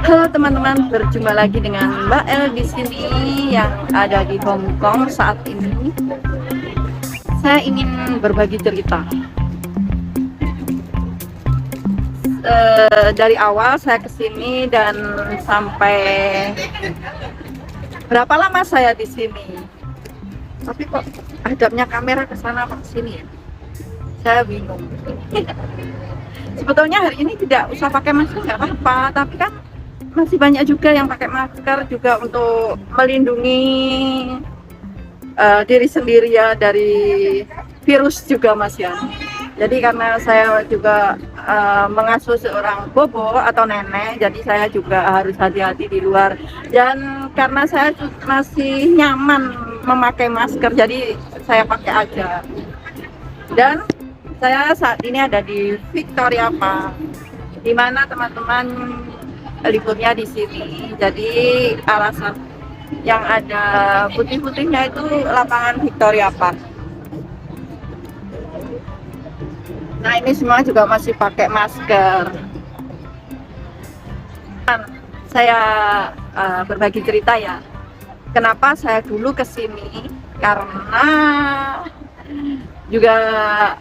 Halo teman-teman, berjumpa lagi dengan Mbak El di sini yang ada di Hong Kong saat ini. Saya ingin berbagi cerita. Dari awal saya kesini dan sampai berapa lama saya di sini. Tapi kok hadapnya kamera ke sana apa ke sini ya? Saya bingung. Sebetulnya hari ini tidak usah pakai masker nggak apa-apa, tapi kan masih banyak juga yang pakai masker juga untuk melindungi diri sendiri ya dari virus juga Mas ya. Jadi karena saya juga mengasuh seorang bobo atau nenek, jadi saya juga harus hati-hati di luar. Dan karena saya masih nyaman memakai masker, jadi saya pakai aja. Dan saya saat ini ada di Victoria Park, di mana teman-teman liburnya di sini. Jadi alasan yang ada putih-putihnya itu lapangan Victoria Park. Nah ini semua juga masih pakai masker. Saya berbagi cerita ya. Kenapa saya dulu kesini? Karena juga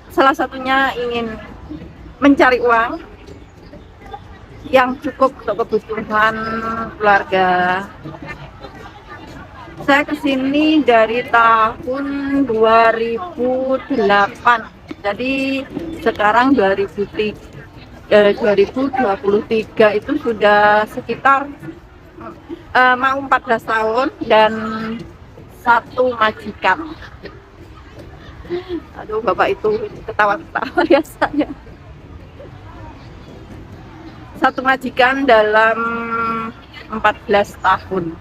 salah satunya ingin mencari uang yang cukup untuk kebutuhan keluarga. Saya kesini dari tahun 2008, jadi sekarang 2023 itu sudah sekitar mau 14 tahun dan satu majikan. Aduh, bapak itu ketawa-ketawa biasanya. Satu majikan dalam 14 tahun.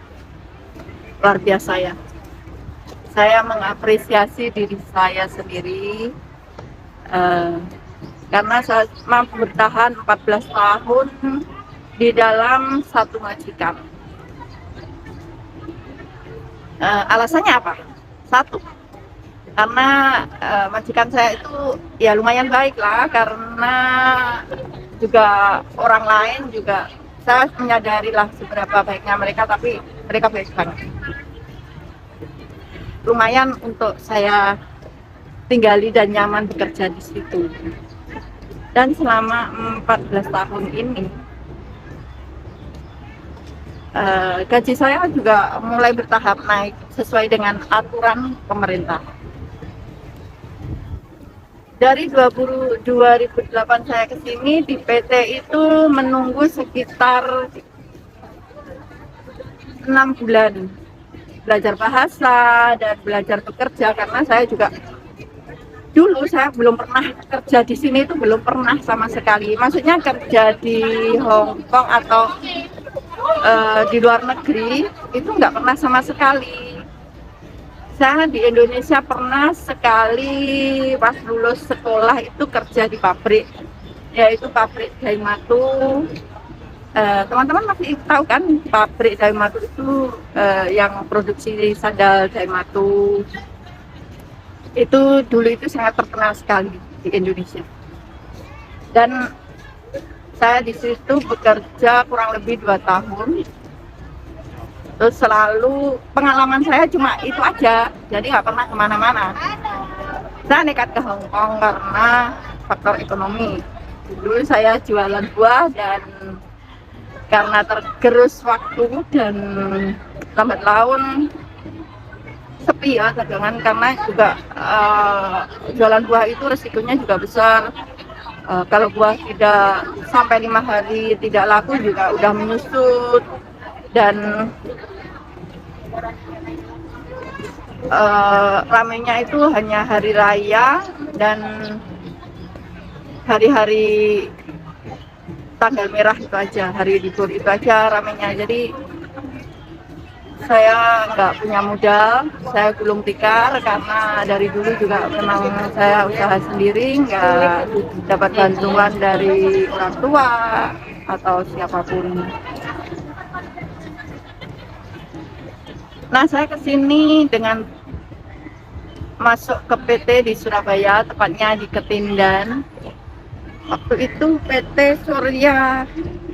Luar biasa ya. Saya mengapresiasi diri saya sendiri karena saya mampu bertahan 14 tahun di dalam satu majikan. Alasannya apa? Satu, karena majikan saya itu ya lumayan baik lah, karena juga orang lain juga saya menyadari lah seberapa baiknya mereka, tapi mereka baik banget. Lumayan untuk saya tinggali dan nyaman bekerja di situ. Dan selama 14 tahun ini gaji saya juga mulai bertahap naik sesuai dengan aturan pemerintah. Dari 2008 saya ke sini di PT itu menunggu sekitar 6 bulan belajar bahasa dan belajar bekerja, karena saya juga dulu saya belum pernah kerja di sini, itu belum pernah sama sekali. Maksudnya kerja di Hong Kong atau di luar negeri itu nggak pernah sama sekali. Saya di Indonesia pernah sekali pas lulus sekolah itu kerja di pabrik, yaitu pabrik Daimato. Teman-teman masih tahu kan pabrik Daimato itu yang produksi sandal Daimato. Itu dulu itu sangat terkenal sekali di Indonesia. Dan saya di situ bekerja kurang lebih 2 tahun. Terus selalu pengalaman saya cuma itu aja, jadi nggak pernah kemana-mana. Saya nekat ke Hong Kong karena faktor ekonomi. Dulu saya jualan buah, dan karena tergerus waktu dan lambat laun sepi ya dagangan, karena juga jualan buah itu resikonya juga besar. Kalau buah tidak sampai 5 hari tidak laku juga udah menyusut, dan ramenya itu hanya hari raya dan hari-hari tanggal merah itu aja, hari libur itu aja ramenya. Jadi saya nggak punya modal, saya gulung tikar karena dari dulu juga memang saya usaha sendiri, nggak dapat bantuan dari orang tua atau siapapun. Nah, saya kesini dengan masuk ke PT di Surabaya, tepatnya di Ketindan. Waktu itu PT Surya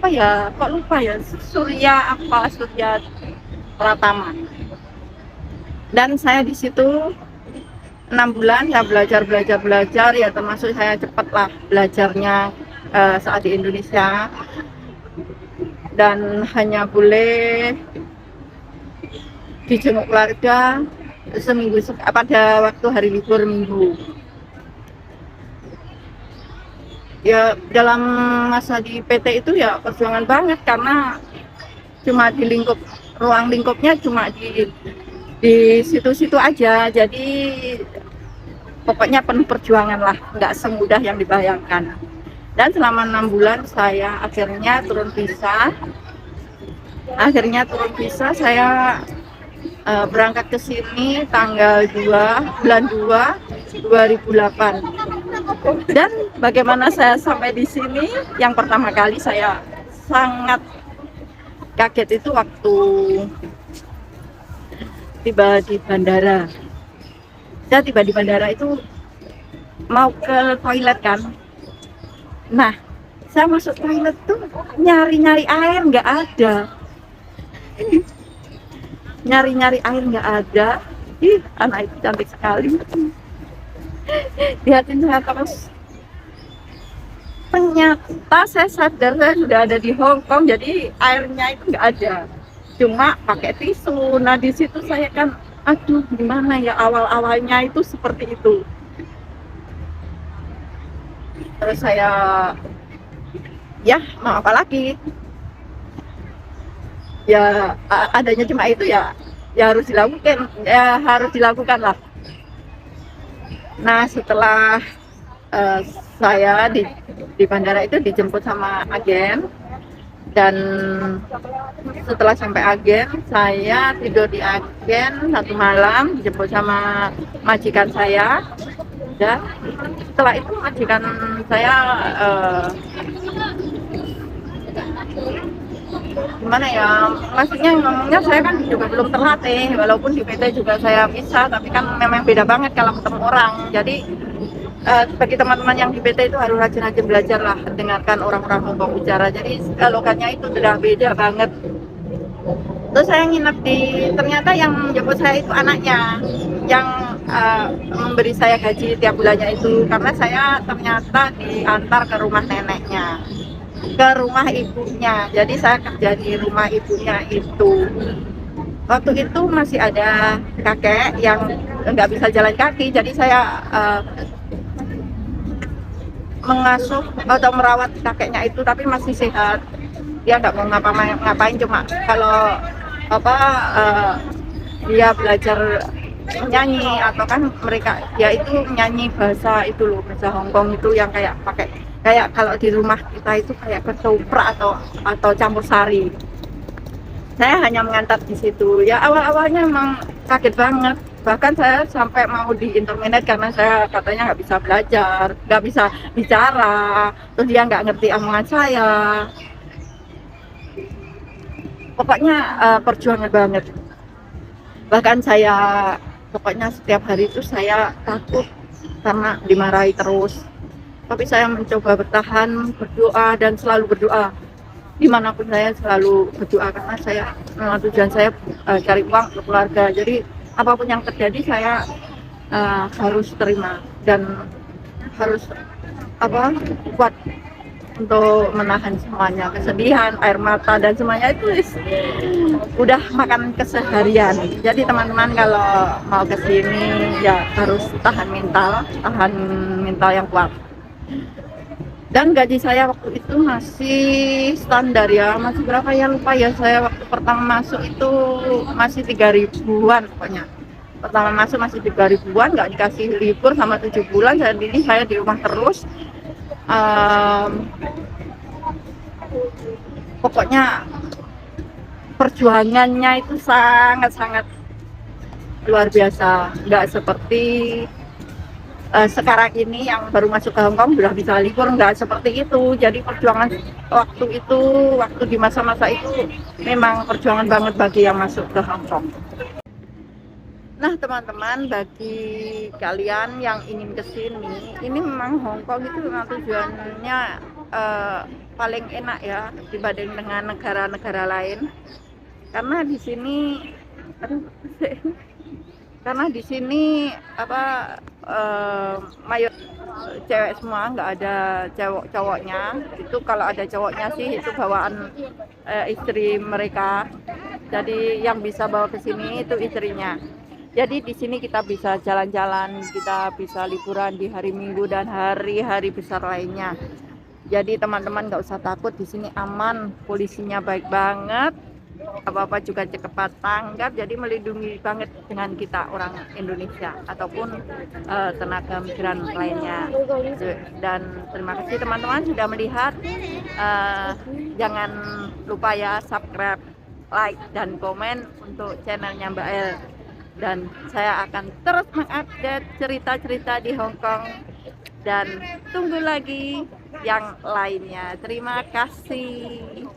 apa ya, kok lupa ya, Surya Pratama. Dan saya di situ 6 bulan saya belajar ya, termasuk saya cepat lah belajarnya saat di Indonesia, dan hanya boleh dijenguk keluarga seminggu pada waktu hari libur minggu. Ya dalam masa di PT itu ya perjuangan banget, karena cuma di ruang lingkupnya cuma di situ-situ aja, jadi pokoknya penuh perjuangan lah, nggak semudah yang dibayangkan. Dan selama 6 bulan saya akhirnya turun visa. Saya berangkat ke sini tanggal 2 bulan 2 2008. Dan bagaimana saya sampai di sini, yang pertama kali saya sangat kaget itu waktu tiba di bandara. Saya tiba di bandara itu mau ke toilet kan. Nah, saya masuk toilet tuh nyari-nyari air nggak ada. Nyari-nyari air nggak ada. Ih, anak itu cantik sekali. Lihatin saya terus. Ternyata saya sadar saya sudah ada di Hong Kong, jadi airnya itu nggak ada. Cuma pakai tisu. Nah, di situ saya kan, aduh gimana ya, awal-awalnya itu seperti itu. Terus saya, ya mau apa lagi, ya adanya cuma itu ya harus dilakukan lah. Nah, setelah saya di bandara itu dijemput sama agen, dan setelah sampai agen saya tidur di agen 1 malam, dijemput sama majikan saya. Dan setelah itu majikan saya gimana ya, maksudnya ngomongnya, saya kan juga belum terlatih, walaupun di PT juga saya bisa, tapi kan memang beda banget kalau ketemu orang. Jadi bagi teman-teman yang di PT itu harus rajin-rajin belajar lah, dengarkan orang-orang ngomong bicara, jadi logatnya itu sudah beda banget. Terus saya nginep ternyata yang jemput saya itu anaknya, yang memberi saya gaji tiap bulannya itu, karena saya ternyata diantar ke rumah neneknya, ke rumah ibunya. Jadi saya kerja di rumah ibunya itu. Waktu itu masih ada kakek yang nggak bisa jalan kaki, jadi saya mengasuh atau merawat kakeknya itu, tapi masih sehat. Dia nggak mau ngapain, cuma kalau dia belajar nyanyi, atau kan dia itu nyanyi bahasa itu loh, bahasa Hongkong itu yang kayak kalau di rumah kita itu kayak ketoprak atau campur sari. Saya hanya mengantar di situ. Ya awal-awalnya emang kaget banget. Bahkan saya sampai mau di internet karena saya katanya nggak bisa belajar, nggak bisa bicara, terus dia nggak ngerti omongan saya. Pokoknya perjuangan banget. Bahkan saya pokoknya setiap hari itu saya takut karena dimarahi terus. Tapi saya mencoba bertahan, berdoa, dan selalu berdoa. Dimanapun saya selalu berdoa, karena tujuan saya cari uang untuk keluarga. Jadi apapun yang terjadi saya harus terima dan harus kuat untuk menahan semuanya, kesedihan, air mata, dan semuanya itu udah makan keseharian. Jadi teman-teman kalau mau kesini ya harus tahan mental yang kuat. Dan gaji saya waktu itu masih standar ya, masih berapa ya lupa ya, saya waktu pertama masuk itu masih 3.000-an pokoknya. Pertama masuk masih 3.000-an, nggak dikasih libur sama 7 bulan. Jadi ini saya di rumah terus. Pokoknya perjuangannya itu sangat-sangat luar biasa, nggak seperti sekarang ini yang baru masuk ke Hongkong sudah bisa libur, nggak seperti itu. Jadi perjuangan waktu di masa-masa itu memang perjuangan banget bagi yang masuk ke Hongkong. Nah teman-teman, bagi kalian yang ingin kesini, ini memang Hongkong itu memang tujuannya paling enak ya dibanding dengan negara-negara lain, karena di sini aduh, karena di sini apa mayor cewek semua, nggak ada cowoknya. Itu kalau ada cowoknya sih itu bawaan istri mereka, jadi yang bisa bawa ke sini itu istrinya. Jadi di sini kita bisa jalan-jalan, kita bisa liburan di hari Minggu dan hari-hari besar lainnya. Jadi teman-teman nggak usah takut, di sini aman, polisinya baik banget, apa-apa juga cepat tanggap, jadi melindungi banget dengan kita orang Indonesia ataupun tenaga migran lainnya. Dan terima kasih teman-teman sudah melihat. Jangan lupa ya subscribe, like, dan komen untuk channelnya Mbak El, dan saya akan terus mengupdate cerita-cerita di Hong Kong, dan tunggu lagi yang lainnya. Terima kasih.